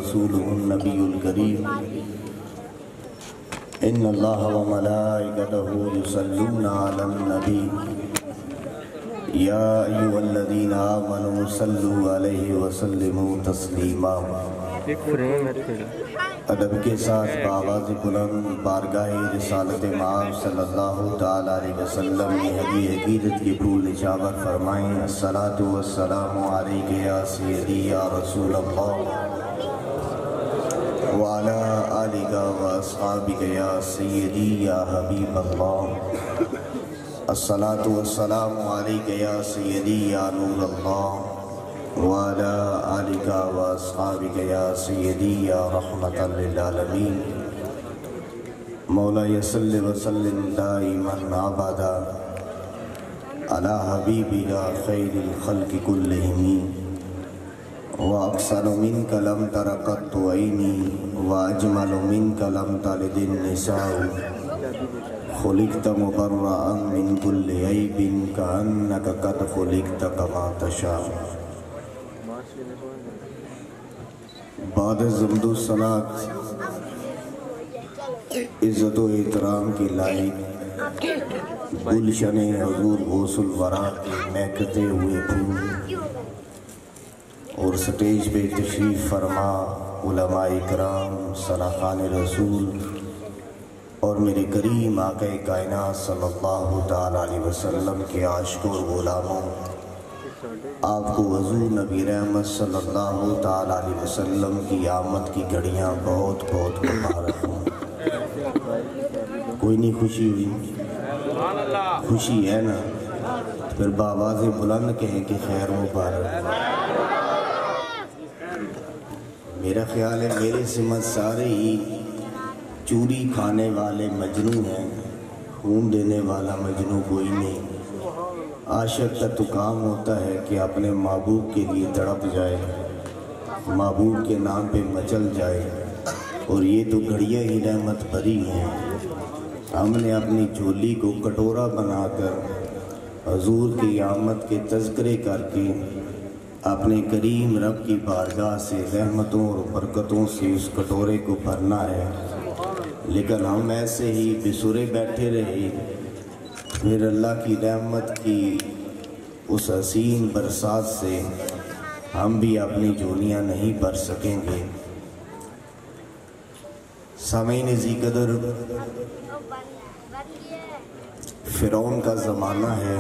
ورسوله النبي الكريم إن الله وملائكته يصلون على النبي يا أيها الذين آمنوا صلوا عليه وسلموا تسليما۔ ادب کے ساتھ بآواز بلند بارگاہ رسالت مآب صلی اللہ تعالیٰ علیہ وسلم نے حدی عقیدت کی پھول نشاور فرمائیں۔ الصلاۃ والسلام علیک یا سیدی یا رسول اللہ وعلی آلک واصحابک یا سیدی یا حبیب اللہ۔ الصلاۃ والسلام علیک یا سیدی یا نور اللہ وعلی آلک واصحابک یا سیدی یا رحمت للعالمین۔ مولا صلی وسلم دائما ابدا علی حبیبک خیر الخلق کلہم واکثر منک لم تر قط عینی واجمل منک لم تلد النساء خلقت مبرئا من کل عیب کأنک قد خلقت کما تشاء۔ بعد حمد و ثناء عزت و احترام کی لائق گلشن حضور غوث الورا کے مہکتے ہوئے پھول اور سٹیج پہ تشریف فرما علماء اکرام سلاخان رسول اور میرے کریم آقا کائنات صلی اللہ تعالیٰ علیہ وسلم کے عاشق اور غلاموں، آپ کو حضور نبی رحمت صلی اللہ تعالیٰ علیہ وسلم کی آمد کی گھڑیاں بہت بہت مبارک ہوں۔ کوئی نہیں خوشی ہوئی؟ خوشی ہے نا؟ پھر بآواز بلند کہیں کہ خیر مبارک۔ میرا خیال ہے میرے سمت سارے ہی چوری کھانے والے مجنوں ہیں، خون دینے والا مجنوں کوئی نہیں۔ عاشق کا تو کام ہوتا ہے کہ اپنے محبوب کے لیے تڑپ جائے، محبوب کے نام پہ مچل جائے، اور یہ تو گھڑیاں ہی رحمت بھری ہیں۔ ہم نے اپنی جھولی کو کٹورا بنا کر حضور کی آمد کے تذکرے کر کے اپنے کریم رب کی بارگاہ سے رحمتوں اور برکتوں سے اس کٹورے کو بھرنا ہے، لیکن ہم ایسے ہی بسورے بیٹھے رہے، پھر اللہ کی رحمت کی اس حسین برسات سے ہم بھی اپنی جھولیاں نہیں بھر سکیں گے۔ سامعین ذی قدر، فرعون کا زمانہ ہے۔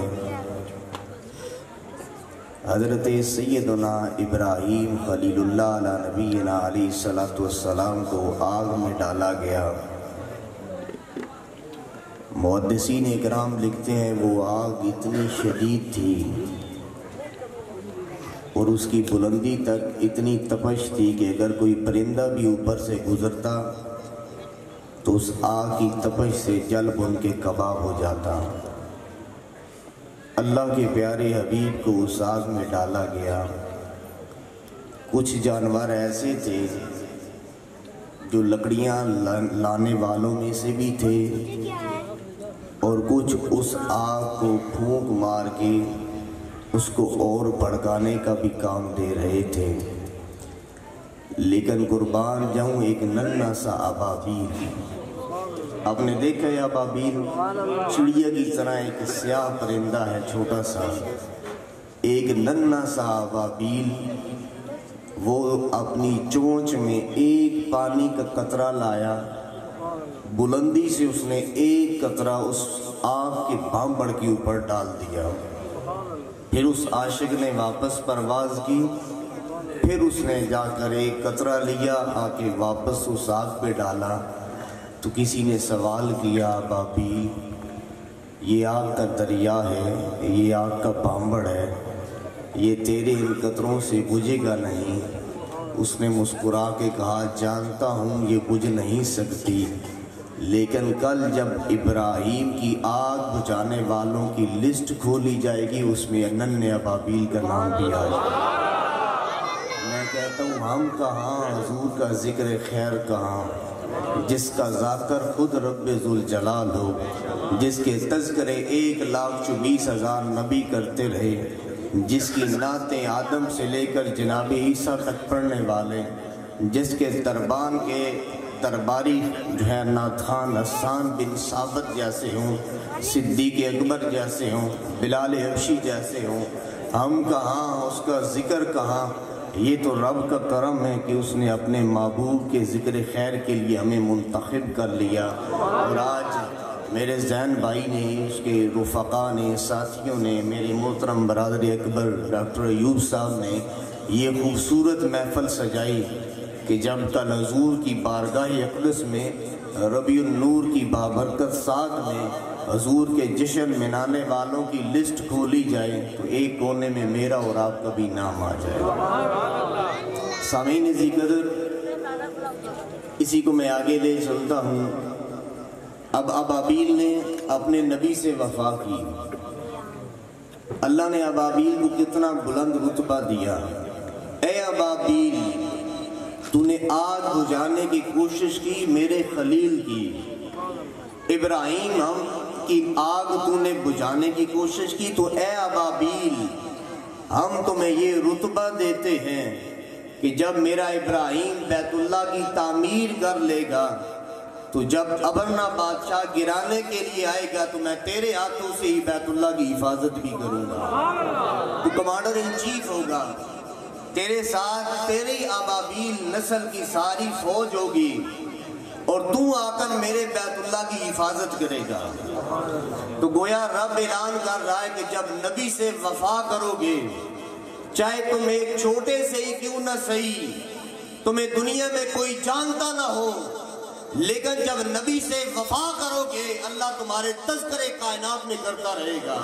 حضرت سیدنا ابراہیم خلیل اللہ علیہ نبینا علیہ السلام کو آگ میں ڈالا گیا۔ محدثین اکرام لکھتے ہیں وہ آگ اتنی شدید تھی اور اس کی بلندی تک اتنی تپش تھی کہ اگر کوئی پرندہ بھی اوپر سے گزرتا تو اس آگ کی تپش سے جل بن کے کباب ہو جاتا۔ اللہ کے پیارے حبیب کو اس آگ میں ڈالا گیا۔ کچھ جانور ایسے تھے جو لکڑیاں لانے والوں میں سے بھی تھے اور کچھ اس آگ کو پھونک مار کے اس کو اور بھڑکانے کا بھی کام دے رہے تھے، لیکن قربان جاؤں ایک ننھا سا ابابیل، آپ نے دیکھا ہے ابابیل چڑیا کی طرح ایک سیاہ پرندہ ہے چھوٹا سا، ایک ننھا سا ابابیل وہ اپنی چونچ میں ایک پانی کا قطرہ لایا، بلندی سے اس نے ایک قطرہ اس آگ کے بھانبڑ کے اوپر ڈال دیا۔ پھر اس عاشق نے واپس پرواز کی، پھر اس نے جا کر ایک قطرہ لیا، آ کے واپس اس آگ پہ ڈالا، تو کسی نے سوال کیا ابابیل یہ آگ کا دریا ہے، یہ آگ کا بھانبڑ ہے، یہ تیرے ان قطروں سے بجھے گا نہیں؟ اس نے مسکرا کے کہا جانتا ہوں یہ بجھ نہیں سکتی، لیکن کل جب ابراہیم کی آگ بجھانے والوں کی لسٹ کھولی جائے گی اس میں ننھے ابابیل کا نام بھی آ جائے گا۔ میں کہتا ہوں ہم کہاں، حضور کا ذکر خیر کہاں، جس کا ذاکر خود رب ذوالجلال ہو، جس کے تذکرے 1,24,000 نبی کرتے رہے، جس کی نعتیں آدم سے لے کر جناب عیسیٰ تک پڑھنے والے جس کے دربان کے درباری جو ہے ناتھان حسان بن ثابت جیسے ہوں، صدیق اکبر جیسے ہوں، بلال حبشی جیسے ہوں، ہم کہاں، اس کا ذکر کہاں؟ یہ تو رب کا کرم ہے کہ اس نے اپنے محبوب کے ذکر خیر کے لیے ہمیں منتخب کر لیا۔ اور آج میرے زین بھائی نے، اس کے رفقا نے، ساتھیوں نے، میرے محترم برادر اکبر ڈاکٹر ایوب صاحب نے یہ خوبصورت محفل سجائی کہ جب تک حضور کی بارگاہ اقدس میں ربیع النور کی بابرکت ساتھ میں حضور کے جشن منانے والوں کی لسٹ کھولی جائے تو ایک کونے میں میرا اور آپ کا بھی نام آ جائے۔ سامعین عزیز قدر، اسی کو میں آگے لے چلتا ہوں۔ اب ابابیل نے اپنے نبی سے وفا کی۔ اللہ نے ابابیل کو کتنا بلند رتبہ دیا۔ اے ابابیل، تو نے آگ بجھانے کی کوشش کی میرے خلیل کی، ابراہیم ہم کی آگ تو نے بجھانے کی کوشش کی، تو اے ابابیل ہم تمہیں یہ رتبہ دیتے ہیں کہ جب میرا ابراہیم بیت اللہ کی تعمیر کر لے گا تو جب ابرنا بادشاہ گرانے کے لیے آئے گا تو میں تیرے ہاتھوں سے ہی بیت اللہ کی حفاظت بھی کروں گا، تو کمانڈر ان چیف ہوگا، تیرے ساتھ تیری ابابیل نسل کی ساری فوج ہوگی اور تو آ کر میرے بیت اللہ کی حفاظت کرے گا۔ تو گویا رب اعلان کر رہا ہے کہ جب نبی سے وفا کرو گے، چاہے تم ایک چھوٹے سے ہی کیوں نہ صحیح، تمہیں دنیا میں کوئی جانتا نہ ہو، لیکن جب نبی سے وفا کرو گے اللہ تمہارے تذکرے کائنات میں کرتا رہے گا۔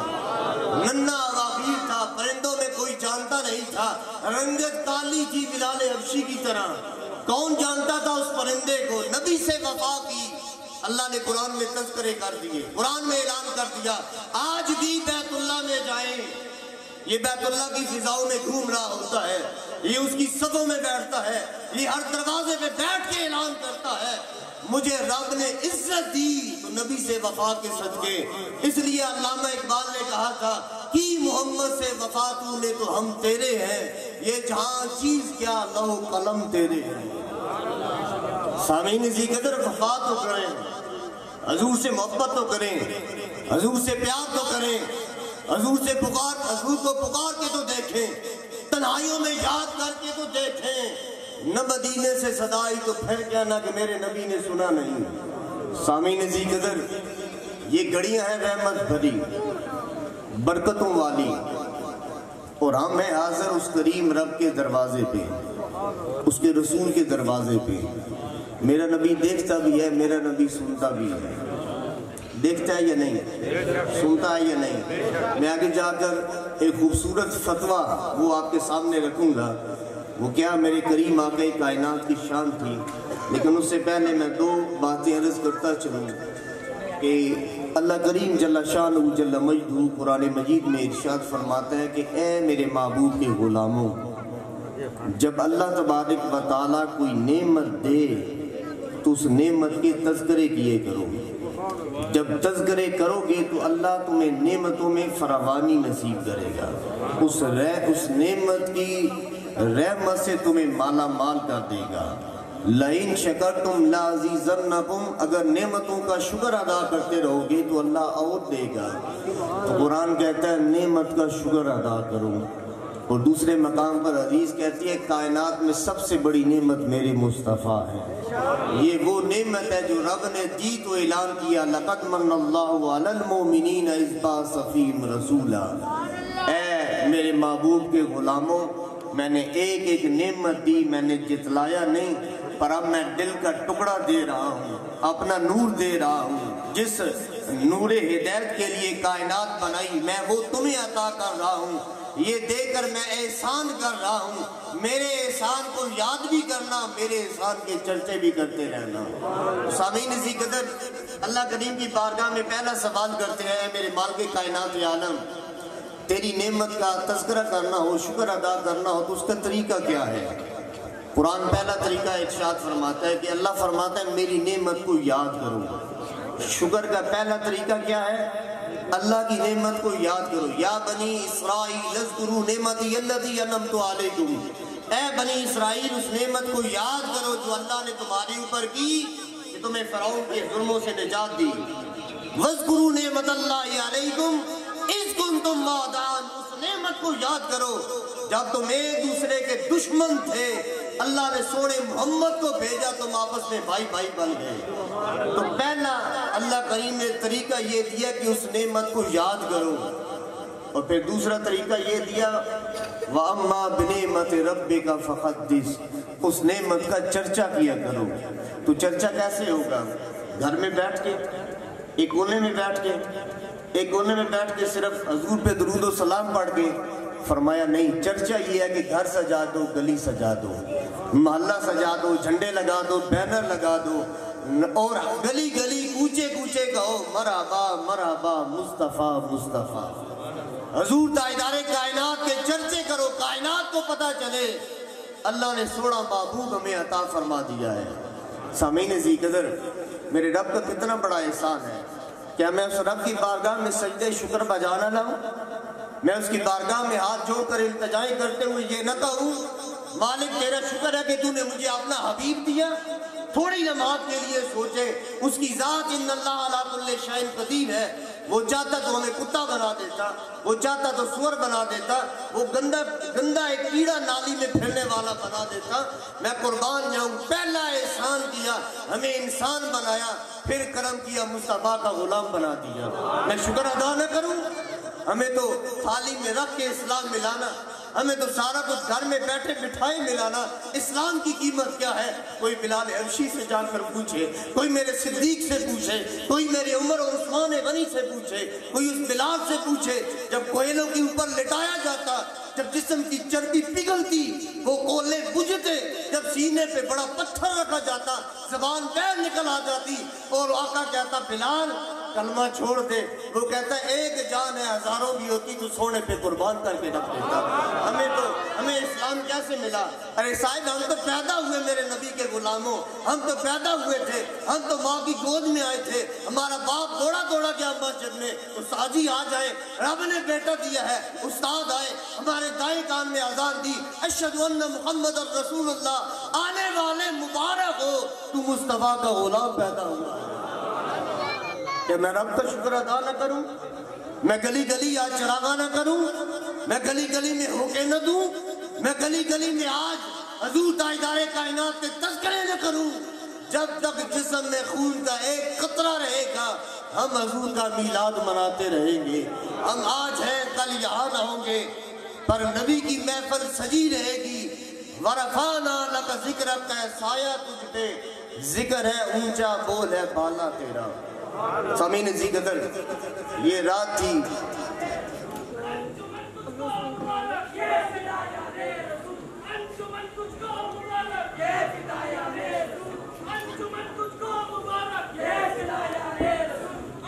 ننھا ابابیل تھا، پرندوں میں کوئی جانتا نہیں تھا، رنگت کالی تھی بلال حبشی کی طرح، کون جانتا تھا اس پرندے کو؟ نبی سے وفا کی، اللہ نے قرآن میں تذکرے کر دیے، قرآن میں اعلان کر دیا آج بھی بیت اللہ میں جائیں، یہ بیت اللہ کی فضاؤں میں گھوم رہا ہوتا ہے، یہ اس کی صفوں میں بیٹھتا ہے، یہ ہر دروازے پہ بیٹھ کے اعلان کرتا ہے مجھے رب نے عزت دی تو نبی سے وفا کے صدقے۔ اس لیے علامہ اقبال نے کہا تھا کی محمد سے وفا تو نے تو ہم تیرے ہیں، یہ جہاں چیز کیا لوح قلم تیرے ہیں۔ سامعین اسی قدر وفا تو کریں، حضور سے محبت تو کریں، حضور سے پیار تو کریں، حضور سے حضور کو پکار کے تو دیکھیں، تنہائیوں میں یاد کر کے تو دیکھیں۔ نہ مدینے سے صدائی تو پھر کیا نہ کہ میرے نبی نے سنا نہیں۔ سامعین عزیز قدر، یہ گھڑیاں ہیں رحمت بھری، برکتوں والی، اور ہم ہیں حاضر اس کریم رب کے دروازے پہ، اس کے رسول کے دروازے پہ۔ میرا نبی دیکھتا بھی ہے، میرا نبی سنتا بھی ہے۔ دیکھتا ہے یا نہیں؟ سنتا ہے یا نہیں؟ میں آگے جا کر ایک خوبصورت فتویٰ وہ آپ کے سامنے رکھوں گا، وہ کیا میرے کریم آقا کائنات کی شان تھی، لیکن اس سے پہلے میں دو باتیں عرض کرتا چلوں کہ اللہ کریم جل شانہ جل مجدہ قرآن مجید میں ارشاد فرماتا ہے کہ اے میرے محبوب کے غلاموں، جب اللہ تبارک و تعالیٰ کوئی نعمت دے تو اس نعمت کے تذکرے کیے کرو، جب تذکرے کرو گے تو اللہ تمہیں نعمتوں میں فراوانی نصیب کرے گا، اس نعمت کی رحمت سے تمہیں مالا مال کر دے گا۔ لَإِن شَكَرْتُمْ لَعَزِيزَنَّكُمْ، اگر نعمتوں کا شکر ادا کرتے رہو گے تو اللہ اور دے گا۔ تو قرآن کہتا ہے نعمت کا شکر ادا کرو، اور دوسرے مقام پر حدیث کہتی ہے کائنات میں سب سے بڑی نعمت میرے مصطفیٰ ہے۔ یہ وہ نعمت ہے جو رب نے دی تو اعلان کیا لَقَدْ مَنَّ اللَّهُ عَلَى الْمُؤْمِنِينَ إِذْ بَعَثَ فِيهِمْ رَسُولًا، اے میرے محبوب کے غلاموں، میں نے ایک ایک نعمت دی، میں نے جتلایا نہیں، پر اب میں دل کا ٹکڑا دے رہا ہوں، اپنا نور دے رہا ہوں، جس نور ہدایت کے لیے کائنات بنائی میں وہ تمہیں عطا کر رہا ہوں، یہ دے کر میں احسان کر رہا ہوں، میرے احسان کو یاد بھی کرنا، میرے احسان کے چرچے بھی کرتے رہنا۔ سامعین اسی قدر اللہ کریم کی بارگاہ میں پہلا سوال کرتے ہیں میرے مالک کائنات عالم، تیری نعمت کا تذکرہ کرنا ہو، شکر ادا کرنا ہو تو اس کا طریقہ کیا ہے؟ قرآن پہلا طریقہ ارشاد فرماتا ہے کہ اللہ فرماتا ہے میری نعمت کو یاد کرو۔ شکر کا پہلا طریقہ کیا ہے؟ اللہ کی نعمت کو یاد کرو۔ یا بنی اسرائیل اذکروا نعمتی التی انعمت علیکم، اے بنی اسرائیل اس نعمت کو یاد کرو جو اللہ نے تمہارے اوپر کی کہ تمہیں فرعون کے ظلموں سے نجات دی. وَاذْكُرُوا نِعْمَتَ اللَّهِ عَلَيْكُمْ اِذْ كُنْتُمْ أَعْدَاءً. اس نعمت کو یاد کرو جب تم ایک دوسرے کے دشمن تھے, اللہ نے سونے محمد کو بھیجا, تم آپس میں بھائی بھائی بن گئے. تو پہلا اللہ کریم نے طریقہ یہ دیا کہ اس نعمت کو یاد کرو, اور پھر دوسرا طریقہ یہ دیا وَأَمَّا بِنِعْمَتِ رَبِّكَ فَحَدِّثْ. اس نعمت کا چرچا کیا کرو. تو چرچا کیسے ہوگا؟ گھر میں بیٹھ کے, ایک کونے میں بیٹھ کے صرف حضور پہ درود و سلام پڑھ کے. فرمایا نہیں, چرچا یہ ہے کہ گھر سجا دو, گلی سجا دو, محلہ سجا دو, جھنڈے لگا دو, بینر لگا دو, اور گلی گلی کوچے کوچے کہو مرحبا مرحبا مصطفیٰ مصطفیٰ. حضور تاجدار کائنات کے چرچے کرو, کائنات کو پتہ چلے اللہ نے سوڑا محبوب ہمیں عطا فرما دیا ہے. سامعین ذی قدر, میرے رب کا کتنا بڑا احسان ہے. کیا میں اس رب کی بارگاہ میں سجدے شکر بجانا لاؤں؟ میں اس کی بارگاہ میں ہاتھ جوڑ کر التجائیں کرتے ہوئے یہ نہ کہوں مالک تیرا شکر ہے کہ تو نے مجھے اپنا حبیب دیا؟ تھوڑی لمحات کے لیے سوچے, اس کی ذات ان اللہ علی کل شیء قدیر ہے. وہ چاہتا تو ہمیں کتا بنا دیتا, وہ چاہتا تو سور بنا دیتا, وہ گندا ایک کیڑا نالی میں پھرنے والا بنا دیتا. میں قربان جاؤں, پہلا احسان کیا ہمیں انسان بنایا, پھر کرم کیا مصطفیٰ کا غلام بنا دیا. میں شکر ادا نہ کروں؟ ہمیں تو تھالی میں رکھ کے اسلام ملانا, ہمیں تو سارا کچھ گھر میں بیٹھے بٹھائے ملانا. اسلام کی قیمت کیا ہے؟ کوئی بلال حبشی سے جا کر پوچھے, کوئی میرے صدیق سے پوچھے, کوئی میرے عمر اور عثمان غنی سے پوچھے, کوئی اس بلال سے پوچھے. جب کوئلوں کے اوپر لٹایا جاتا, جب جسم کی چربی پگھلتی, وہ کولے بجھتے, جب سینے پہ بڑا پتھر رکھا جاتا, زبان پیر نکل آ جاتی, اور آقا کہتا بلال کلمہ چھوڑ دے. وہ کہتا ہے ایک جان ہے ہزاروں بھی ہوتی تو سونے پہ قربان کر کے رکھ دیتا. ہمیں اسلام کیسے ملا؟ ارے صاحب ہم تو پیدا ہوئے میرے نبی کے غلاموں, ہم تو پیدا ہوئے تھے, ہم تو ماں کی گود میں آئے تھے. ہمارا باپ دوڑا دوڑا گیا مسجد میں, استاد جی آ جائے, رب نے بیٹا دیا ہے. استاد آئے, ہمارے دائیں کان میں اذان دی, اشہد ان محمد رسول اللہ, آنے والے مبارک ہو تو مصطفیٰ کا غلام پیدا ہوا. کہ میں رب کا شکر ادا نہ کروں؟ میں گلی گلی آج چراغاں نہ کروں؟ میں گلی گلی میں ہوکے نہ دوں؟ میں گلی گلی میں آج حضور تاجدار کائنات کے تذکرے نہ کروں؟ جب تک جسم میں خون کا ایک قطرہ رہے گا ہم حضور کا میلاد مناتے رہیں گے. ہم آج ہیں کل یہاں نہ ہوں گے, پر نبی کی محفل سجی رہے گی. ورفعنا لک ذکرک, سایہ تجھ پہ ذکر ہے اونچا, بول ہے بالا تیرا. سامعین ذی قدر, یہ رات تھی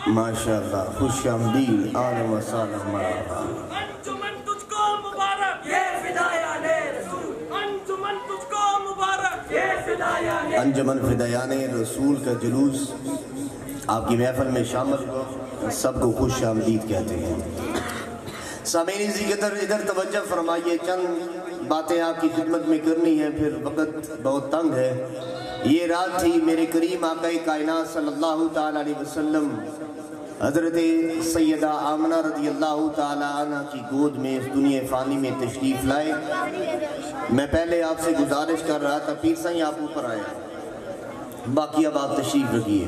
ماشاءاللہ, خوش آمدید, آل و سالہ مرحبا. انجمن تجھ کو مبارک, یہ فدایان رسول. انجمن تجھ کو مبارک, یہ فدایان. انجمن فدایان رسول کا جلوس آپ کی محفل میں شامل ہو, سب کو خوش آمدید کہتے ہیں. سامعین ذی قدر ادھر توجہ فرمائیے, چند باتیں آپ کی خدمت میں کرنی ہے, پھر وقت بہت تنگ ہے. یہ رات تھی میرے کریم آقا کائنات صلی اللہ تعالیٰ علیہ وسلم حضرت سیدہ آمنہ رضی اللہ تعالیٰ عنہ کی گود میں اس دنیا فانی میں تشریف لائے. میں پہلے آپ سے گزارش کر رہا تھا, پیر صاحب آپ اوپر آئے, باقی اب آپ تشریف رکھیے.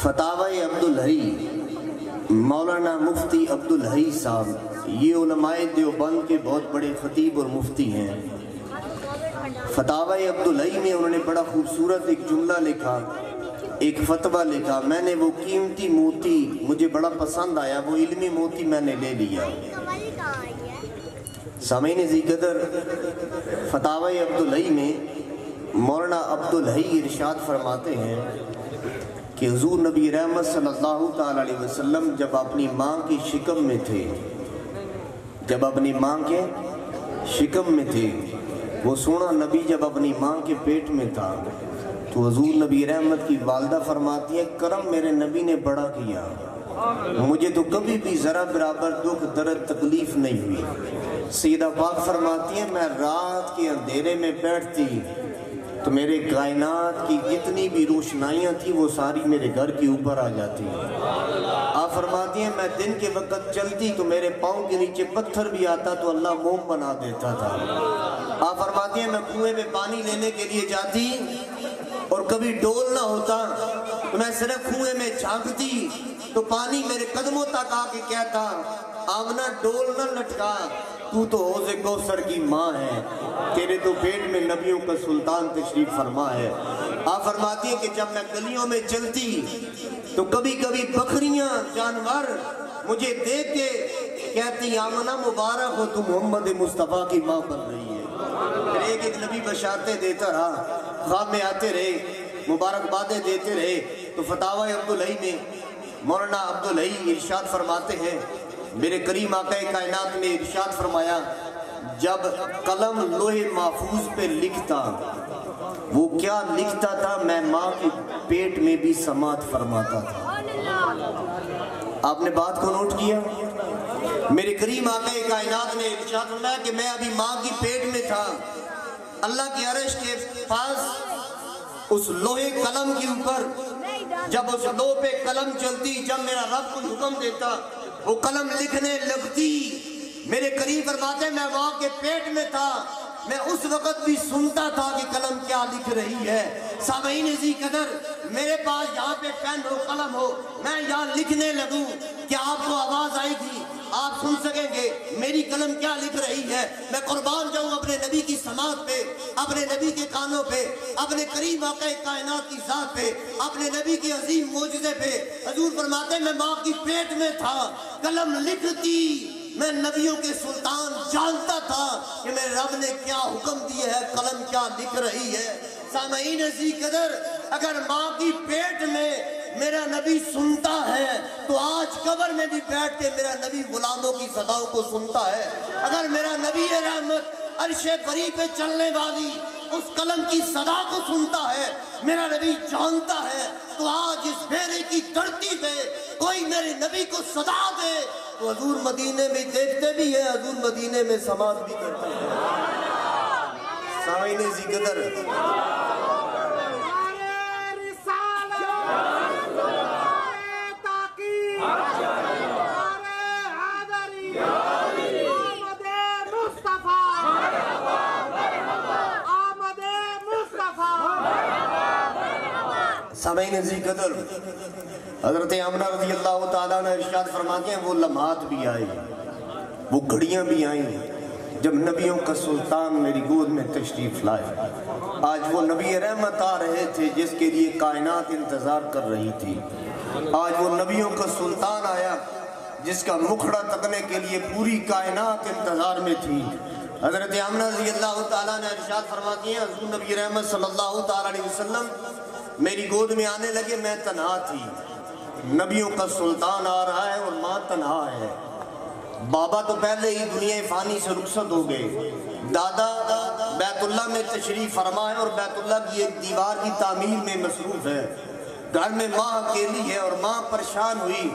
فتاوی عبدالحی, مولانا مفتی عبدالحی صاحب, یہ علماء دیوبند کے بہت بڑے خطیب اور مفتی ہیں. فتاوی عبدالحی میں انہوں نے بڑا خوبصورت ایک جملہ لکھا, ایک فتویٰ لکھا. میں نے وہ قیمتی موتی, مجھے بڑا پسند آیا, وہ علمی موتی میں نے لے لیا. سامعین ذی قدر, فتاوی عبدالحی میں مولانا عبدالحی ارشاد فرماتے ہیں کہ حضور نبی رحمت صلی اللہ تعالیٰ علیہ وسلم جب اپنی ماں کی شکم میں تھے, وہ سونا نبی جب اپنی ماں کے پیٹ میں تھا تو تو حضور نبی رحمت کی والدہ فرماتی ہے کرم میرے نبی نے بڑا کیا، مجھے تو کبھی بھی ذرا برابر دکھ درد تکلیف نہیں ہوئی۔ سیدہ پاک فرماتی ہے میں رات کے اندھیرے میں بیٹھتی تو میرے کائنات کی جتنی بھی روشنائیاں تھیں وہ ساری میرے گھر کے اوپر آ جاتی ہیں۔ آپ فرماتی ہیں میں دن کے وقت چلتی تو میرے پاؤں کے نیچے پتھر بھی آتا تو اللہ موم بنا دیتا تھا۔ آپ فرماتی ہیں میں کنویں میں پانی لینے کے لیے جاتی اور کبھی ڈول نہ ہوتا تو میں صرف کنویں میں جھانکتی تو پانی میرے قدموں تک آ کے کہتا آمنہ ڈول نہ لٹکا، تو حوض کوثر کی ماں ہے، تیرے تو پیٹ میں نبیوں کا سلطان تشریف فرما ہے۔ آپ فرماتی ہیں کہ جب میں گلیوں میں چلتی تو کبھی کبھی بکریاں جانور مجھے دیکھ کے کہتی آمنہ مبارک ہو تو محمد مصطفیٰ کی ماں بن رہی ہے۔ پھر ایک نبی بشارتیں دیتا رہا، خواب میں آتے رہے، مبارکبادیں دیتے رہے۔ تو فتاوی عبدالحی میں مولانا عبدالحی ارشاد فرماتے ہیں میرے کریم آقا کائنات نے ارشاد فرمایا جب قلم لوح محفوظ پہ لکھتا وہ کیا لکھتا تھا میں ماں کے پیٹ میں بھی سماعت فرماتا تھا۔ آپ نے بات کو نوٹ کیا؟ میرے کریم آقا کائنات نے ارشاد فرمایا کہ میں ابھی ماں کی پیٹ میں تھا، اللہ کی عرش کے پاس اس لوہے قلم کے اوپر جب اس لوح پہ قلم چلتی، جب میرا رب کو حکم دیتا وہ قلم لکھنے لگتی۔ میرے قریب فرماتے ہیں میں وہاں کے پیٹ میں تھا، میں اس وقت بھی سنتا تھا کہ قلم کیا لکھ رہی ہے۔ سامعین عزیز قدر میرے پاس یہاں پہ پین ہو قلم ہو میں یہاں لکھنے لگوں کیا آپ کو آواز آئے گی؟ آپ سن سکیں گے میری قلم کیا لکھ رہی ہے؟ میں قربان جاؤں اپنے نبی کی سماعت پہ، اپنے نبی کے کانوں پہ، اپنے کریم آقا کائنات کی ذات پہ، اپنے نبی کے عظیم معجزے پہ۔ حضور فرماتے ہیں میں ماں کی پیٹ میں تھا، قلم لکھتی، میں نبیوں کے سلطان جانتا تھا کہ میرے رب نے کیا حکم دیا ہے، قلم کیا لکھ رہی ہے۔ سامعین عزیز قدر اگر ماں کی پیٹ میں میرا نبی سنتا ہے تو آج قبر میں بھی بیٹھ کے میرا نبی غلاموں کی صداؤں کو سنتا ہے۔ اگر میرا نبی رحمت عرش بری پہ چلنے والی اس قلم کی صدا کو سنتا ہے، میرا نبی جانتا ہے، تو آج اس بیرے کی دھرتی پہ کوئی میرے نبی کو صدا دے تو حضور مدینے میں دیکھتے بھی ہیں، حضور مدینے میں سماعت بھی کرتے ہیں۔ سامعین ذکر سامعین عزیز قدر حضرت آمنہ رضی اللہ تعالیٰ نے ارشاد فرماتے ہیں وہ لمحات بھی آئے، وہ گھڑیاں بھی آئیں جب نبیوں کا سلطان میری گود میں تشریف لائے۔ آج وہ نبی رحمت آ رہے تھے جس کے لیے کائنات انتظار کر رہی تھی، آج وہ نبیوں کا سلطان آیا جس کا مکھڑا تکنے کے لیے پوری کائنات انتظار میں تھی۔ حضرت آمنہ رضی اللہ تعالیٰ نے ارشاد فرماتی ہیں حضور نبی رحمت صلی اللہ تعالیٰ علیہ وسلم میری گود میں آنے لگے، میں تنہا تھی، نبیوں کا سلطان آ رہا ہے اور ماں تنہا ہے۔ بابا تو پہلے ہی دنیا فانی سے رخصت ہو گئے، دادا بیت اللہ میں تشریف فرما ہے اور بیت اللہ کی ایک دیوار کی تعمیر میں مصروف ہے، گھر میں ماں اکیلی ہے اور ماں پریشان ہوئی۔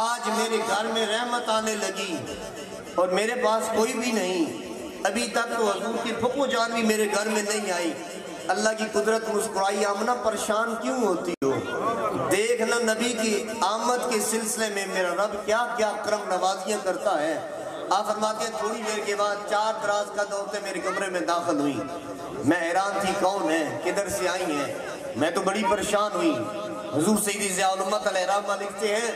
آج میرے گھر میں رحمت آنے لگی اور میرے پاس کوئی بھی نہیں، ابھی تک تو حضور کی پھپھو جان بھی میرے گھر میں نہیں آئی۔ اللہ کی قدرت مسکرائی، آمنہ پریشان کیوں ہوتی ہو؟ دیکھنا نبی کی آمد کے سلسلے میں میرا رب کیا کیا کرم نوازیاں کرتا ہے۔ آپ فرماتے ہیں تھوڑی دیر کے بعد چار دراز قد عورتیں میرے کمرے میں داخل ہوئی، میں حیران تھی کون ہے، کدھر سے آئی ہیں، میں تو بڑی پریشان ہوئی۔ حضور سیدی ضیاء الامت علیہ الرحمہ لکھتے ہیں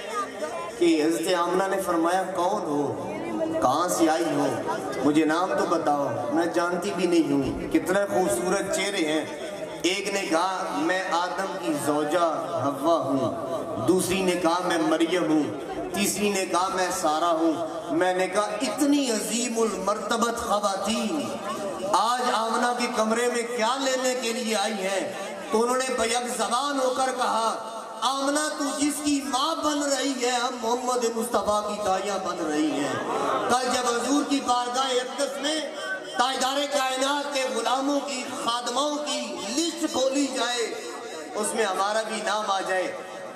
کہ حضرت آمنہ نے فرمایا کون ہو، کہاں سے آئی ہو، مجھے نام تو بتاؤ، میں جانتی بھی نہیں ہوں، کتنے خوبصورت چہرے ہیں۔ ایک نے کہا میں آدم کی زوجہ حوا ہوں، دوسری نے کہا میں مریم ہوں، تیسری نے کہا میں سارہ ہوں۔ میں نے کہا اتنی عظیم المرتبت خواتین آج آمنہ کے کمرے میں کیا لینے کے لیے آئی ہیں؟ تو انہوں نے بیک زبان ہو کر کہا آمنہ تو جس کی ماں بن رہی ہے ہم محمد مصطفیٰ کی دائیاں بن رہی ہیں۔ کل جب حضور کی بارگاہ اقدس میں تاجدار کائنات کے غلاموں کی خادموں کی لسٹ کھولی جائے، اس میں ہمارا بھی نام آ جائے۔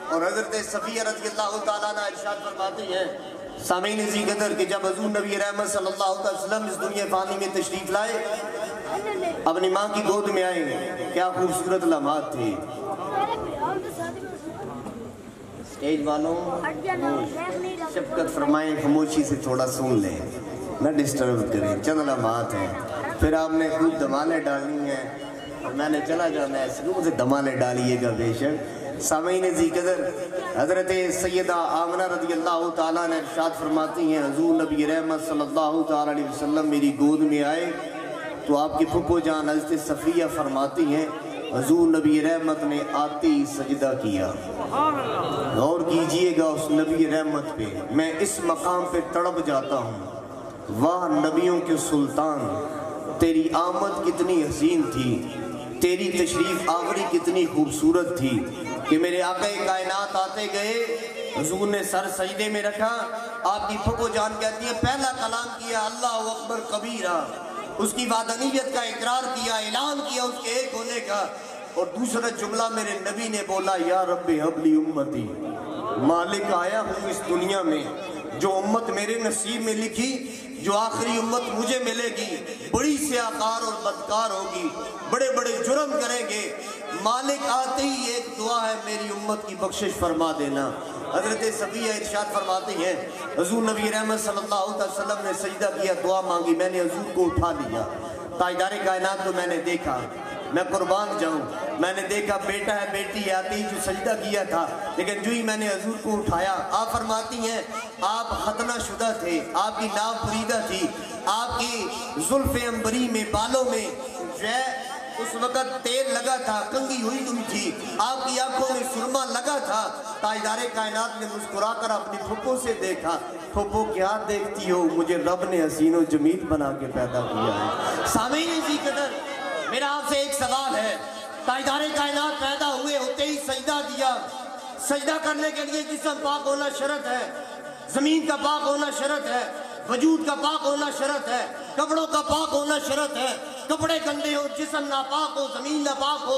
اور حضرت صفیہ رضی اللہ تعالیٰ عنہ ارشاد فرماتی ہیں سامعین عزیز قدر کہ جب حضور نبی رحمت صلی اللہ علیہ وسلم اس دنیا فانی میں تشریف لائے، اپنی ماں کی گود میں آئے، کیا خوبصورت لمحات تھے۔ سٹیج والوں شفقت فرمائیں، خاموشی سے تھوڑا سن لیں، نہ ڈسٹرب کریں، چند لمحات ہیں، پھر آپ نے خوب دمالیں ڈالنی ہیں اور میں نے چلا جانا ہے، سلوک سے دمالیں ڈالیے گا بے شک۔ سامعین عزیز قدر حضرت سیدہ آمنہ رضی اللہ تعالیٰ نے ارشاد فرماتی ہیں حضور نبی رحمت صلی اللہ تعالیٰ علیہ وسلم میری گود میں آئے تو آپ کی پھپھو جان حضرت صفیہ فرماتی ہیں حضور نبی رحمت نے آتے ہی سجدہ کیا۔ غور کیجئے گا اس نبی رحمت پہ، میں اس مقام پہ تڑپ جاتا ہوں، واہ نبیوں کے سلطان، تیری آمد کتنی حسین تھی، تیری تشریف آوری کتنی خوبصورت تھی کہ میرے آقا کائنات آتے گئے، حضور نے سر سجدے میں رکھا، آپ کی پھپھو جان کہتی ہے پہلا کلام کیا اللہ اکبر کبیرہ، اس کی وحدانیت کا اقرار کیا، اعلان کیا اس کے ایک ہونے کا، اور دوسرا جملہ میرے نبی نے بولا یا رب حب لی امتی، مالک آیا ہوں اس دنیا میں، جو امت میرے نصیب میں لکھی، جو آخری امت مجھے ملے گی، بڑی سیاکار اور بدکار ہوگی، بڑے بڑے جرم کریں گے، مالک آتے ہی ایک دعا ہے میری امت کی بخشش فرما دینا۔ حضرت صفیہ ارشاد فرماتی ہیں حضور نبی رحمت صلی اللہ علیہ وسلم نے سجدہ کیا، دعا مانگی، میں نے حضور کو اٹھا لیا، تاجدار کائنات کو میں نے دیکھا، میں قربان جاؤں، میں نے دیکھا بیٹا ہے بیٹی ہے، آتی جو سجدہ کیا تھا، لیکن جو ہی میں نے حضور کو اٹھایا، آپ فرماتی ہیں آپ ختنہ شدہ تھے، آپ کی ناو پریدہ تھی، آپ کی زلف عنبری میں بالوں میں جو ہے اس وقت تیل لگا تھا، کنگھی ہوئی ہوئی تھی، آپ کی آنکھوں میں سرما لگا تھا، تاجدار کائنات نے مسکرا کر اپنی پھپھو سے دیکھا، پھپھو کیا دیکھتی ہو، مجھے رب نے حسین و جمیل بنا کے پیدا کیا ہے۔ سامعین عزیز قدر میرا آپ سے ایک سوال ہے، تاجدار کائنات پیدا ہوئے ہوتے ہی سجدہ دیا، سجدہ کرنے کے لیے جسم پاک ہونا شرط ہے، زمین کا پاک ہونا شرط ہے، وجود کا پاک ہونا شرط ہے، کپڑوں کا پاک ہونا شرط ہے، کپڑے گندے ہو، جسم ناپاک ہو، زمین ناپاک ہو،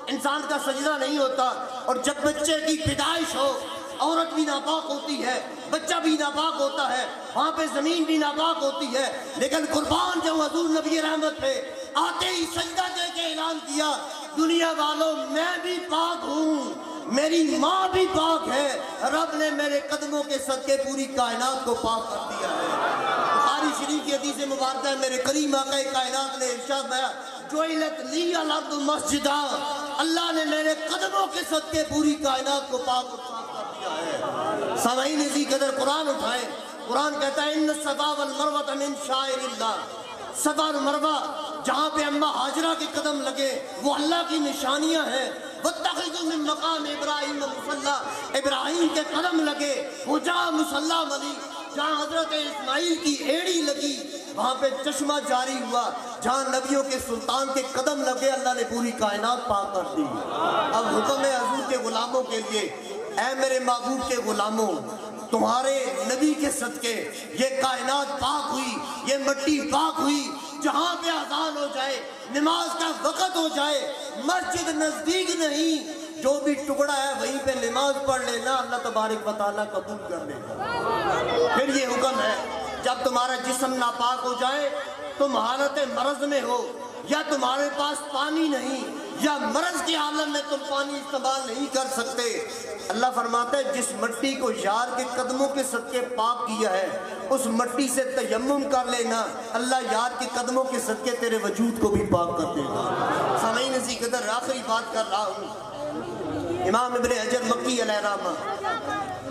انسان کا سجدہ نہیں ہوتا۔ اور جب بچے کی پیدائش ہو، عورت بھی ناپاک ہوتی ہے، بچہ بھی ناپاک ہوتا ہے، وہاں پہ زمین بھی ناپاک ہوتی ہے، لیکن قربان جو حضور نبی رحمت پہ آتے ہی سجدہ دے کے اعلان کیا دنیا والوں میں بھی پاک ہوں، میری ماں بھی پاک ہے، رب نے میرے قدموں کے صدقے پوری کائنات کو پاک کر دیا ہے۔ بخاری شریف کی حدیث مبارکہ ہے میرے کریم آقا کائنات نے ارشاد فرمایا جعلت لی الارض مسجدا، اللہ نے میرے قدموں کے صدقے پوری کائنات کو پاک و صاف کر دیا ہے۔ سامعین عزیز قدر قرآن اٹھائیں، قرآن کہتا ہے ان الصفا والمروہ من شعائر اللہ، صفا اور مروہ جہاں پہ اماں حاجرہ کے قدم لگے وہ اللہ کی نشانیاں ہیں، واتخذوا من مقام ابراہیم مصلی، ابراہیم کے قدم لگے وہ جہاں مصلی بنی، جہاں حضرت اسماعیل کی ایڑی لگی وہاں پہ چشمہ جاری ہوا، جہاں نبیوں کے سلطان کے قدم لگے اللہ نے پوری کائنات پاک کر دی۔ اب حکم ہے حضور کے غلاموں کے لیے، اے میرے محبوب کے غلاموں، تمہارے نبی کے صدقے یہ کائنات پاک ہوئی، یہ مٹی پاک ہوئی، جہاں پہ اذان ہو جائے، نماز کا وقت ہو جائے، مسجد نزدیک نہیں، جو بھی ٹکڑا ہے وہیں پہ نماز پڑھ لینا، اللہ تبارک و تعالیٰ قبول کر لے گا۔ پھر یہ حکم ہے جب تمہارا جسم ناپاک ہو جائے، تم حالت مرض میں ہو یا تمہارے پاس پانی نہیں یا مرض کی حالت میں تم پانی استعمال نہیں کر سکتے، اللہ فرماتا ہے جس مٹی کو یار کے قدموں کے صدقے پاک کیا ہے اس مٹی سے تیمم کر لینا، اللہ یار کے قدموں کے صدقے تیرے وجود کو بھی پاک کر دے گا۔ سامعین اسی قدر آخری بات کر رہا ہوں، امام ابن حجر مکی علیہ الرحمہ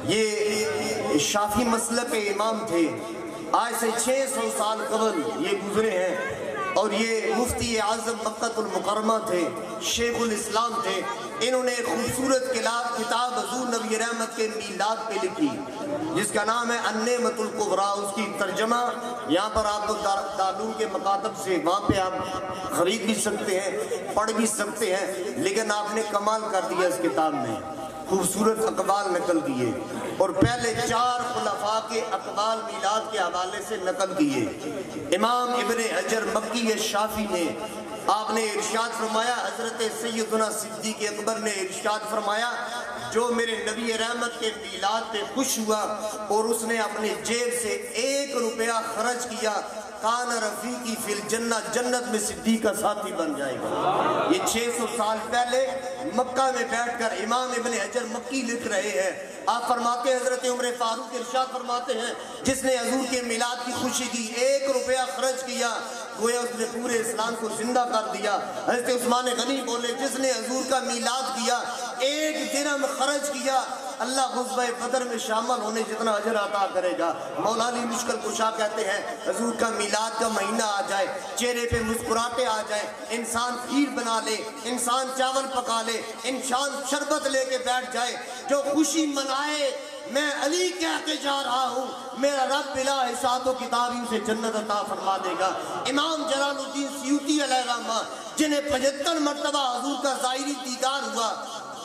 یہ شافعی مسلک کے امام تھے، آج سے 600 سال قبل یہ گزرے ہیں، اور یہ مفتی اعظم مکہ المکرمہ تھے، شیخ الاسلام تھے۔ انہوں نے ایک خوبصورت کتاب حضور نبی رحمت کے میلاد پہ لکھی جس کا نام ہے النعمۃ الکبریٰ، اس کی ترجمہ یہاں پر آپ دارالعلوم کے مکاتب سے وہاں پہ آپ خرید بھی سکتے ہیں، پڑھ بھی سکتے ہیں، لیکن آپ نے کمال کر دیا اس کتاب میں۔ خوبصورت اقوال نقل کیے اور پہلے 4 خلفاء کے اقوال میلاد کے حوالے سے نقل کیے۔ امام ابن حجر مکی الشافعی نے آپ نے ارشاد فرمایا، حضرت سیدنا صدیق اکبر نے ارشاد فرمایا، جو میرے نبی رحمت کے میلاد پہ خوش ہوا اور اس نے اپنے جیب سے 1 روپیہ خرچ کیا، کان رفیقی فی الجنہ، جنت میں صدیق کا ساتھی بن جائے گا۔ یہ 600 سال پہلے مکہ میں بیٹھ کر امام ابن حجر مکی لکھ رہے ہیں۔ آپ فرماتے ہیں، حضرت عمر فاروق ارشاد فرماتے ہیں، جس نے حضور کے میلاد کی خوشی کی 1 روپیہ خرچ کیا، گویا اس نے پورے اسلام کو زندہ کر دیا۔ حضرت عثمان غنی بولے، جس نے حضور کا میلاد کیا، 1 درہم خرچ کیا، اللہ غزوہ بدر میں شامل ہونے جتنا اجر عطا کرے گا۔ مولا علی مشکل کشا کہتے ہیں، حضور کا میلاد کا مہینہ آ جائے، چہرے پہ مسکراہٹیں آ جائیں، انسان کھیر بنا لے، انسان چاول پکا لے، انسان شربت لے کے بیٹھ جائے، جو خوشی منائے، میں علی کہہ کے جا رہا ہوں، میرا رب بلا حساب و کتابی اسے جنت عطا فرما دے گا۔ امام جلال الدین سیوطی علیہ الرحمہ، جنہیں 75 مرتبہ حضور کا ظاہری دیدار ہوا،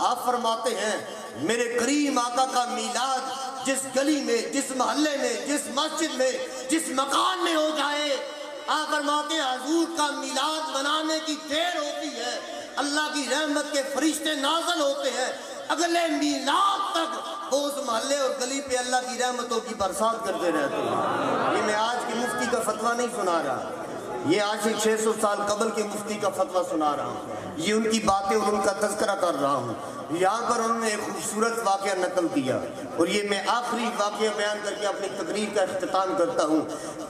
آپ فرماتے ہیں، میرے کریم آقا کا میلاد جس گلی میں، جس محلے میں، جس مسجد میں، جس مکان میں ہو جائے، آپ فرماتے ہیں حضور کا میلاد منانے کی دیر ہوتی ہے، اللہ کی رحمت کے فرشتے نازل ہوتے ہیں، اگلے میلاد تک وہ اس محلے اور گلی پہ اللہ کی رحمتوں کی برسات کرتے رہتے ہیں۔ یہ میں آج کی مفتی کا فتویٰ نہیں سنا رہا، یہ آج سے 600 سال قبل کے مفتی کا فتویٰ سنا رہا ہوں، یہ ان کی باتیں اور ان کا تذکرہ کر رہا ہوں۔ یہاں پر انہوں نے ایک خوبصورت واقعہ نقل کیا، اور یہ میں آخری واقعہ بیان کر کے اپنی تقریر کا اختتام کرتا ہوں۔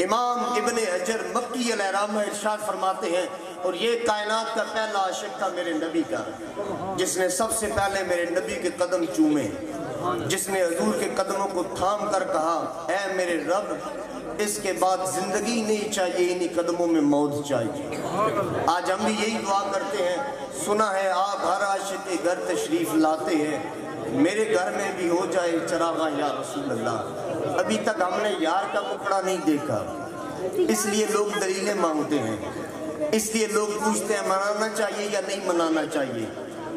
امام ابن حجر مکی علیہ الرحمہ ارشاد فرماتے ہیں، اور یہ کائنات کا پہلا عاشق تھا میرے نبی کا، جس نے سب سے پہلے میرے نبی کے قدم چومے، جس نے حضور کے قدموں کو تھام کر کہا، اے میرے رب، اس کے بعد زندگی نہیں چاہیے، انہی قدموں میں موت چاہیے۔ آج ہم بھی یہی دعا کرتے ہیں، سنا ہے آپ ہر عاشق کے گھر تشریف لاتے ہیں، میرے گھر میں بھی ہو جائے چراغاں یا رسول اللہ۔ ابھی تک ہم نے یار کا مکھڑا نہیں دیکھا، اس لیے لوگ دلیلیں مانگتے ہیں، اس لیے لوگ پوچھتے ہیں منانا چاہیے یا نہیں منانا چاہیے۔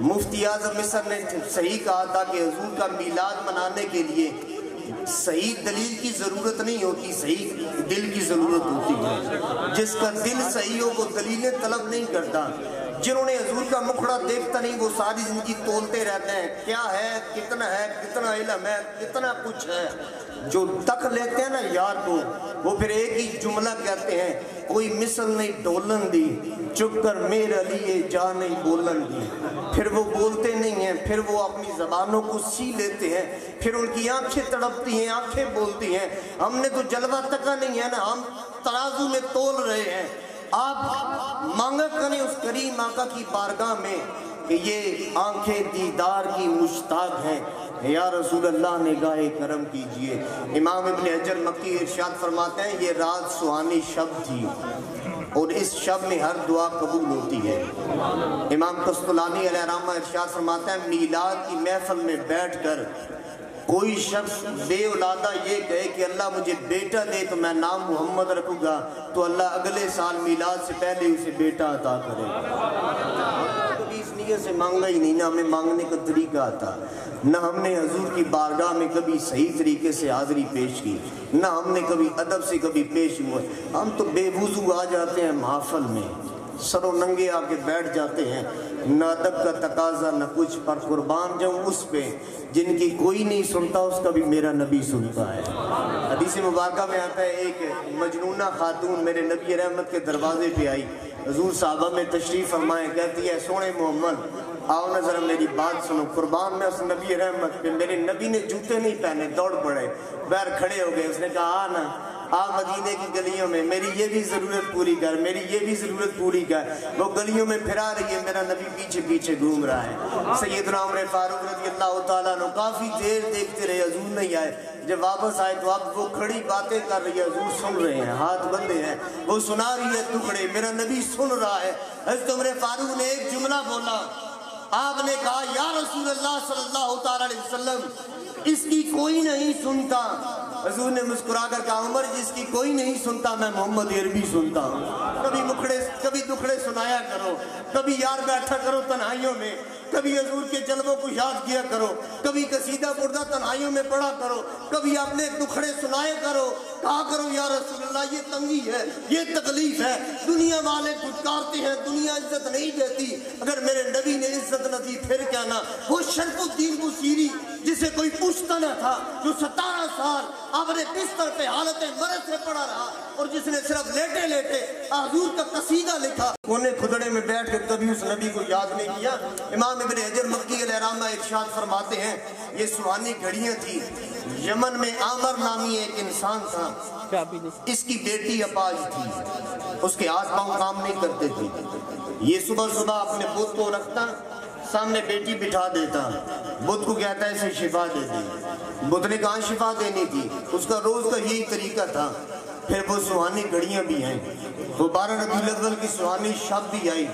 مفتی اعظم مصر نے صحیح کہا تھا کہ حضور کا میلاد منانے کے لیے صحیح دلیل کی ضرورت نہیں ہوتی، صحیح دل کی ضرورت ہوتی ہے۔ جس کا دل صحیح ہو وہ دلیلیں طلب نہیں کرتا۔ جنہوں نے حضور کا مکھڑا دیکھتا نہیں وہ ساری زندگی تولتے رہتے ہیں، کیا ہے، کتنا علم ہے، کتنا کچھ ہے۔ جو تک لیتے ہیں نا یار کو، وہ پھر ایک ہی جملہ کہتے ہیں، کوئی مثل نہیں ڈولن دی، چپ کر میرے لیے جا نہیں بولن دی۔ پھر وہ بولتے نہیں ہیں، پھر وہ اپنی زبانوں کو سی لیتے ہیں، پھر ان کی آنکھیں تڑپتی ہیں، آنکھیں بولتی ہیں۔ ہم نے تو جلوہ تکا نہیں ہے نا، ہم ترازو میں تول رہے ہیں۔ آپ مانگا کریں اس کریم آقا کی بارگاہ میں کہ یہ آنکھیں دیدار کی مشتاق ہیں، یا رسول اللہ نگاہ کرم کیجئے۔ امام ابن حجر مکی ارشاد فرماتے ہیں، یہ رات سہانی شب تھی اور اس شب میں ہر دعا قبول ہوتی ہے۔ امام قسطلانی علیہ الرحمہ ارشاد فرماتے ہیں، میلاد کی محفل میں بیٹھ کر کوئی شخص بے اولادہ یہ کہے کہ اللہ مجھے بیٹا دے تو میں نام محمد رکھوں گا، تو اللہ اگلے سال میلاد سے پہلے اسے بیٹا عطا کرے گا۔ کبھی اس نیت سے مانگا ہی نہیں، نہ ہمیں مانگنے کا طریقہ آتا، نہ ہم نے حضور کی بارگاہ میں کبھی صحیح طریقے سے حاضری پیش کی، نہ ہم نے کبھی ادب سے کبھی پیش ہوئے۔ ہم تو بے وضو آ جاتے ہیں محفل میں، سر و ننگے آ کے بیٹھ جاتے ہیں، نہ ادب کا تقاضا نہ کچھ، پر قربان جاؤں اس پہ جن کی کوئی نہیں سنتا اس کا بھی میرا نبی سنتا ہے۔ حدیث مبارکہ میں آتا ہے، ایک مجنونہ خاتون میرے نبی رحمت کے دروازے پہ آئی، حضور صحابہ میں تشریف فرمائے، کہتی ہے، سونے محمد آؤ نا ذرا میری بات سنو۔ قربان میں اس نبی رحمت پہ، میرے نبی نے جوتے نہیں پہنے، دوڑ پڑے، بیر کھڑے ہو گئے، اس نے کہا آنا آپ مدینے کی گلیوں میں میری یہ بھی ضرورت پوری کر، میری یہ بھی ضرورت پوری کر۔ وہ گلیوں میں پھرا رہی ہے، میرا نبی پیچھے پیچھے گھوم رہا ہے۔ سیدنا عمر فاروق رضی اللہ تعالیٰ عنہ کافی دیر دیکھتے رہے، حضور نہیں آئے۔ جب واپس آئے تو اب وہ کھڑی باتیں کر رہی ہے، حضور سن رہے ہیں، ہاتھ بندے ہیں، وہ سنا رہی ہے ٹکڑے، میرا نبی سن رہا ہے۔ حضرت عمر فاروق نے ایک جملہ بولا، آپ نے کہا، یا رسول اللہ صلی اللہ تعالیٰ علیہ وسلم، اس کی کوئی نہیں سنتا۔ حضور نے مسکرا کر کہا، عمر جس کی کوئی نہیں سنتا میں محمد عربی سنتا ہوں۔ کبھی دکھڑے سنایا کرو، کبھی یار بیٹھا کرو تنہائیوں میں، کبھی حضور کے جلووں کو یاد کیا کرو، کبھی قصیدہ بردہ تنہائیوں میں پڑھا کرو، کبھی اپنے دکھڑے سنائے کرو، کہا کرو یا رسول اللہ یہ تنگی ہے، یہ تکلیف ہے، دنیا والے پھٹکارتے ہیں، دنیا عزت نہیں دیتی، اگر میرے نبی نے عزت نہ دی پھر کیا نہ۔ وہ شرف الدین بصیری جسے کوئی پوچھتا نہ تھا، جو 17 سال اپنے بستر پہ حالت مرض سے پڑا رہا، اور جس نے صرف لیٹے لیٹے حضور کا قصیدہ لکھا، کونے کھدڑے میں بیٹھ کے کبھی اس نبی کو یاد نہیں کیا۔ امام ابن حجر مکی علیہ رحمہ ارشاد فرماتے ہیں یہ سہانی گھڑیاں تھی، یمن میں عامر نامی ایک انسان تھا، اس کی بیٹی اپاہج تھی، اس کے ہاتھ پاؤں کام نہیں کرتے تھے، یہ صبح صبح اپنے بت کو رکھتا، سامنے بیٹی بٹھا دیتا، بت کو کہتا ہے اسے شفا دے دے، بت نے کہاں شفا دینی تھی، اس کا روز کا یہی طریقہ تھا۔ پھر وہ سہانی گھڑیاں بھی ہیں، وہ 12 ربیع الاول کی سہانی شب بھی آئی،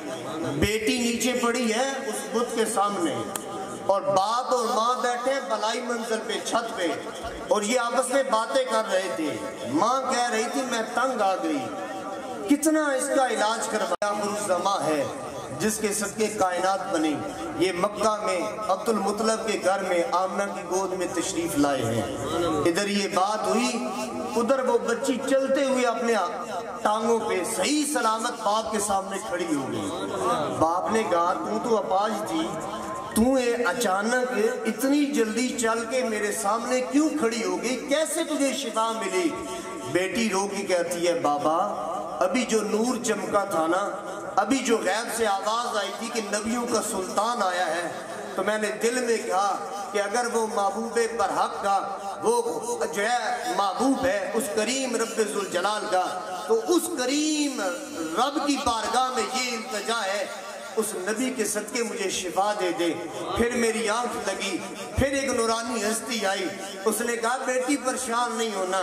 بیٹی نیچے پڑی ہے اس بت کے سامنے، اور باپ اور ماں بیٹھے بلائی منزل پہ چھت پہ، اور یہ آپس میں باتیں کر رہے تھے۔ ماں کہہ رہی تھی میں تنگ آ گئی، کتنا اس کا علاج کروایا، الزما ہے جس کے صدقے کائنات بنی۔ یہ مکہ میں عبد المطلب کے گھر میں آمنہ کی گود میں تشریف لائے ہیں، ادھر یہ بات ہوئی، ادھر وہ بچی چلتے ہوئے اپنے ٹانگوں پہ صحیح سلامت باپ کے سامنے کھڑی ہو گئی۔ باپ نے کہا تو اپاہج تھی، تو اچانک اتنی جلدی چل کے میرے سامنے کیوں کھڑی ہو گئی، کیسے تجھے شفا ملی؟ بیٹی رو کے کہتی ہے بابا ابھی جو نور چمکا تھا نا، ابھی جو غیب سے آواز آئی تھی کہ نبیوں کا سلطان آیا ہے، تو میں نے دل میں کہا کہ اگر وہ محبوب برحق کا، وہ جو ہے محبوب ہے اس کریم رب ذوالجلال کا، تو اس کریم رب کی بارگاہ میں یہ التجا ہے اس نبی کے صدقے مجھے شفا دے دے۔ پھر میری آنکھ لگی، پھر ایک نورانی ہستی آئی، اس نے کہا بیٹی پریشان نہیں ہونا،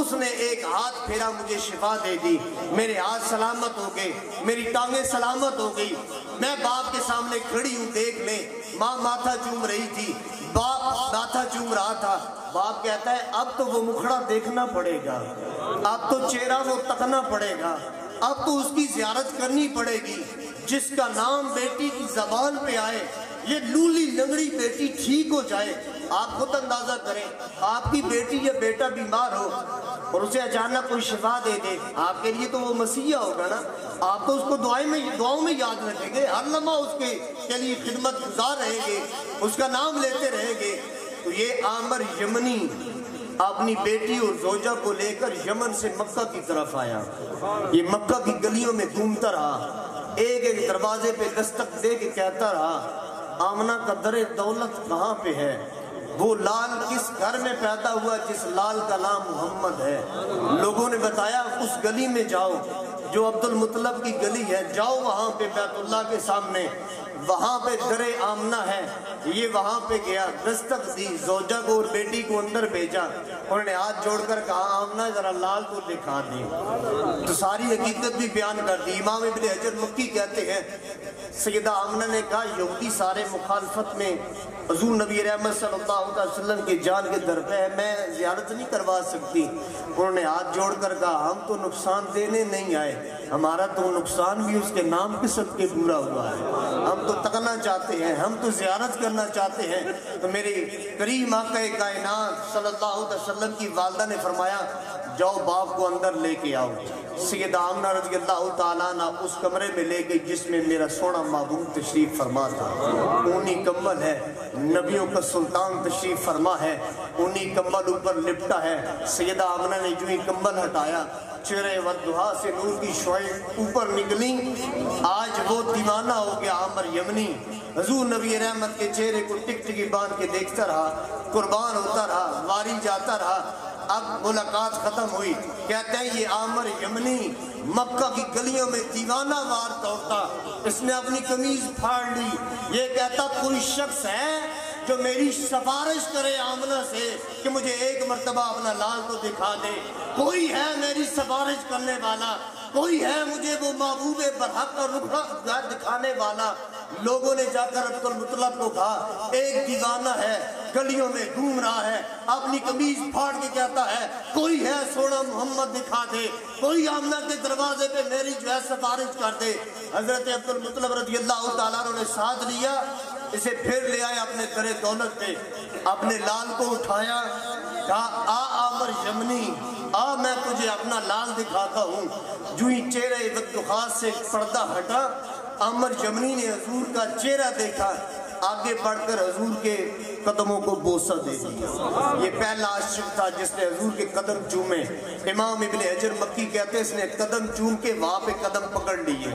اس نے ایک ہاتھ پھیرا مجھے شفا دے دی، میرے ہاتھ سلامت ہو گئے، میری ٹانگیں سلامت ہو گئی، میں باپ کے سامنے کھڑی ہوں، دیکھ لیں ماں ماتھا چوم رہی تھی، باپ ماتھا چوم رہا تھا۔ باپ کہتا ہے اب تو وہ مکھڑا دیکھنا پڑے گا، اب تو چہرہ وہ تکنا پڑے گا، اب تو اس کی زیارت کرنی پڑے گی، جس کا نام بیٹی کی زبان پہ آئے، یہ لولی لنگڑی بیٹی ٹھیک ہو جائے۔ آپ خود اندازہ کریں، آپ کی بیٹی یا بیٹا بیمار ہو اور اسے اچانک کوئی شفا دے دے، آپ کے لیے تو وہ مسیحا ہوگا نا، آپ تو اس کو دعاؤں میں یاد رکھیں گے، ہر لمحہ اس کے لیے خدمت گزار رہیں گے، اس کا نام لیتے رہیں گے۔ تو یہ عامر یمنی اپنی بیٹی اور زوجہ کو لے کر یمن سے مکہ کی طرف آیا، یہ مکہ کی گلیوں میں گھومتا رہا، ایک ایک دروازے پہ دستک دے کے کہتا رہا آمنہ کا در دولت کہاں پہ ہے، وہ لال کس گھر میں پیدا ہوا جس لال کا نام محمد ہے۔ لوگوں نے بتایا اس گلی میں جاؤ جو عبد المطلب کی گلی ہے، جاؤ وہاں پہ بیت اللہ کے سامنے، وہاں پہ در آمنہ ہے۔ یہ وہاں پہ گیا، دستک دی، زوجہ کو اور بیٹی کو اندر بھیجا، انہوں نے ہاتھ جوڑ کر کہا آمنہ ذرا لال کو دکھا دی، تو ساری حقیقت بھی بیان کر دی۔ امام ابن حجر مکی کہتے ہیں سیدہ آمنہ نے کہا یہودی سارے مخالفت میں حضور نبی رحمت صلی اللہ علیہ وسلم کے جان کے در پہ ہے، میں زیارت نہیں کروا سکتی۔ انہوں نے ہاتھ جوڑ کر کہا ہم تو نقصان دینے نہیں آئے، ہمارا تو نقصان بھی اس کے نام کے صدقے پورا ہوا ہے، ہم تو تکنا چاہتے ہیں، ہم تو زیارت کرنا چاہتے ہیں۔ تو میرے کریم آقا کائنات صلی اللہ علیہ وسلم کی والدہ نے فرمایا جاؤ باپ کو اندر لے کے آؤ۔ سیدہ آمنہ رضی اللہ تعالیٰ عنہ اس کمرے میں لے گئی جس میں میرا سونا محبوب تشریف فرما تھا، اونی کمبل ہے، نبیوں کا سلطان تشریف فرما ہے، اونی کمبل اوپر لپٹا ہے۔ سیدہ آمنہ نے جو ہی کمبل ہٹایا، چہرے والدہا سے نور کی شعائیں اوپر نکلی، آج وہ دیوانہ ہو گیا عامر یمنی، حضور نبی رحمت کے چہرے کو ٹک ٹکی باندھ کے دیکھتا رہا، قربان ہوتا رہا، واری جاتا رہا۔ اب ملاقات ختم ہوئی، کہتے ہیں یہ عامر یمنی مکہ کی گلیوں میں دیوانہ وار دوڑتا، اس نے اپنی قمیض پھاڑ لی، یہ کہتا کوئی شخص ہے جو میری سفارش کرے آمنہ سے کہ مجھے ایک مرتبہ اپنا لال کو دکھا دے، کوئی ہے میری سفارش کرنے والا، کوئی ہے مجھے وہ محبوب برحق کا رخ دکھانے والا۔ لوگوں نے جا کر عبد المطلب کو کہا ایک دیوانہ ہے، گلیوں میں گھوم رہا ہے، اپنی قمیض پھاڑ کے کہتا ہے کوئی ہے سونا محمد دکھا دے، کوئی آمنہ کے دروازے پہ میری جو ہے سفارش کر دے۔ حضرت عبد المطلب رضی اللہ تعالیٰ عنہ نے ساتھ لیا، اسے پھر لے آئے اپنے در دولت پہ، اپنے لال کو اٹھایا، کہا آ عامر یمنی آ، میں تجھے اپنا لال دکھاتا ہوں۔ جو ہی چہرہ بطخاص سے پردہ ہٹا، عامر یمنی نے حضور کا چہرہ دیکھا، آگے بڑھ کر حضور کے قدموں کو بوسہ دے دیا۔ یہ پہلا عاشق تھا جس نے حضور کے قدم چومے۔ امام ابن حجر مکی کہتے ہیں اس نے قدم چوم کے وہاں پہ قدم پکڑ لیے،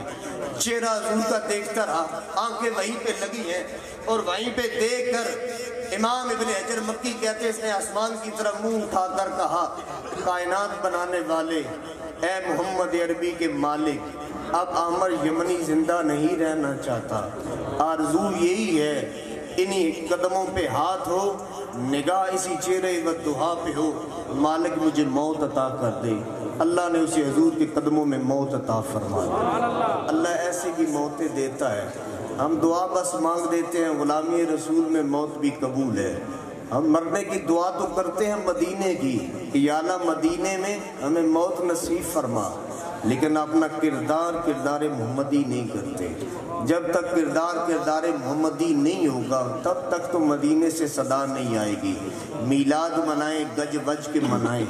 چہرہ حضور کا دیکھتا رہا، آنکھیں وہیں پہ لگی ہیں، اور وہیں پہ دیکھ کر امام ابن حجر مکی کہتے ہیں اس نے آسمان کی طرف منہ اٹھا کر کہا، کائنات بنانے والے، اے محمد عربی کے مالک، اب عامر یمنی زندہ نہیں رہنا چاہتا، آرزو یہی ہے انہی قدموں پہ ہاتھ ہو، نگاہ اسی چہرے والدہا پہ ہو، مالک مجھے موت عطا کر دے۔ اللہ نے اسے حضور کے قدموں میں موت عطا فرمایا۔ اللہ ایسے کی موتیں دیتا ہے، ہم دعا بس مانگ دیتے ہیں، غلامی رسول میں موت بھی قبول ہے۔ ہم مرنے کی دعا تو کرتے ہیں مدینے کی کہ یا اللہ مدینے میں ہمیں موت نصیب فرما، لیکن اپنا کردار محمدی نہیں کرتے۔ جب تک کردار محمدی نہیں ہوگا تب تک تو مدینے سے صدا نہیں آئے گی۔ میلاد منائیں، گج وج کے منائیں،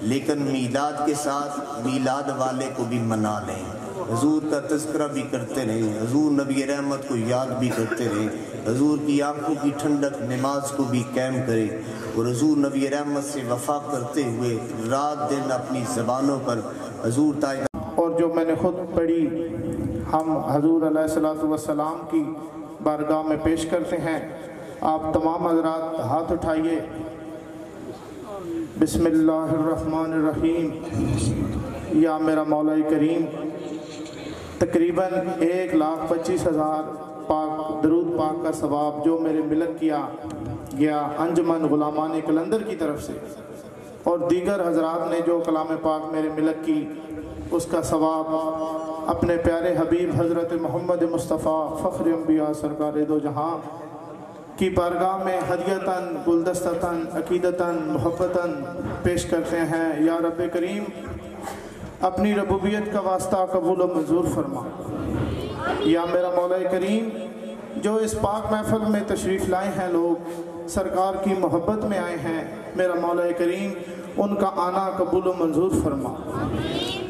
لیکن میلاد کے ساتھ میلاد والے کو بھی منا لیں، حضور کا تذکرہ بھی کرتے رہیں، حضور نبی رحمت کو یاد بھی کرتے رہیں، حضور کی آنکھوں کی ٹھنڈک نماز کو بھی قائم کریں، اور حضور نبی رحمت سے وفا کرتے ہوئے رات دن اپنی زبانوں پر حضور تاج۔ اور جو میں نے خود پڑھی ہم حضور علیہ السلام کی بارگاہ میں پیش کرتے ہیں۔ آپ تمام حضرات ہاتھ اٹھائیے۔ بسم اللہ الرحمن الرحیم۔ یا میرا مولا کریم، تقریباً 1,25,000 پاک درود پاک کا ثواب جو میرے ملک کیا گیا انجمن غلامان قلندر کی طرف سے، اور دیگر حضرات نے جو کلام پاک میرے ملک کی، اس کا ثواب اپنے پیارے حبیب حضرت محمد مصطفیٰ فخر انبیاء سرکار دو جہاں کی بارگاہ میں ہدیتاً گلدستتاً عقیدتاً محبتاً پیش کرتے ہیں۔ یا رب کریم، اپنی ربوبیت کا واسطہ قبول و منظور فرما۔ یا میرا مولا کریم، جو اس پاک محفل میں تشریف لائے ہیں لوگ، سرکار کی محبت میں آئے ہیں، میرا مولا کریم ان کا آنا قبول و منظور فرما۔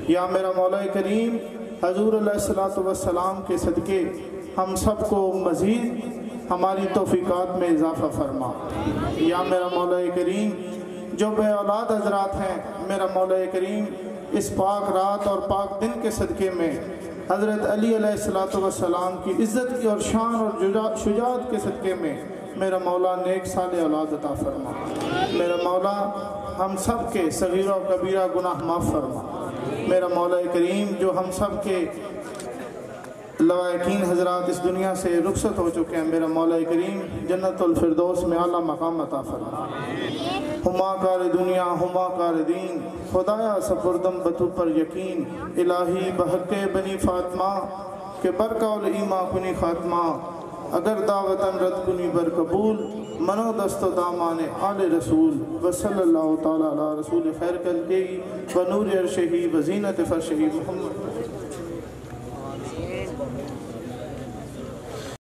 یا میرا مولا کریم، حضور علیہ السلام کے صدقے ہم سب کو مزید ہماری توفیقات میں اضافہ فرما۔ یا میرا مولا کریم، جو بے اولاد حضرات ہیں، میرا مولا کریم اس پاک رات اور پاک دن کے صدقے میں حضرت علی علیہ السلام کی عزت کی اور شان اور شجاعت کے صدقے میں میرا مولا نیک صالح اولاد عطا فرما۔ میرا مولا ہم سب کے صغیرہ و کبیرہ گناہ معاف فرما۔ میرا مولا کریم، جو ہم سب کے لوائقین حضرات اس دنیا سے رخصت ہو چکے ہیں، میرا مولا کریم جنت الفردوس میں اعلیٰ مقام عطا فرما۔ ہما کار دنیا ہما کار دین، خدایا سپردم بتو پر یقین، الہی بحق بنی فاطمہ کہ برقول ایمہ کنی خاتمہ، اگر دعوتاً رد کنی بر قبول، منو دست و دامان آل رسول، وصلی اللہ تعالی علی رسول خیر کلکے و نور عرشہی و زینت فرشہی محمد۔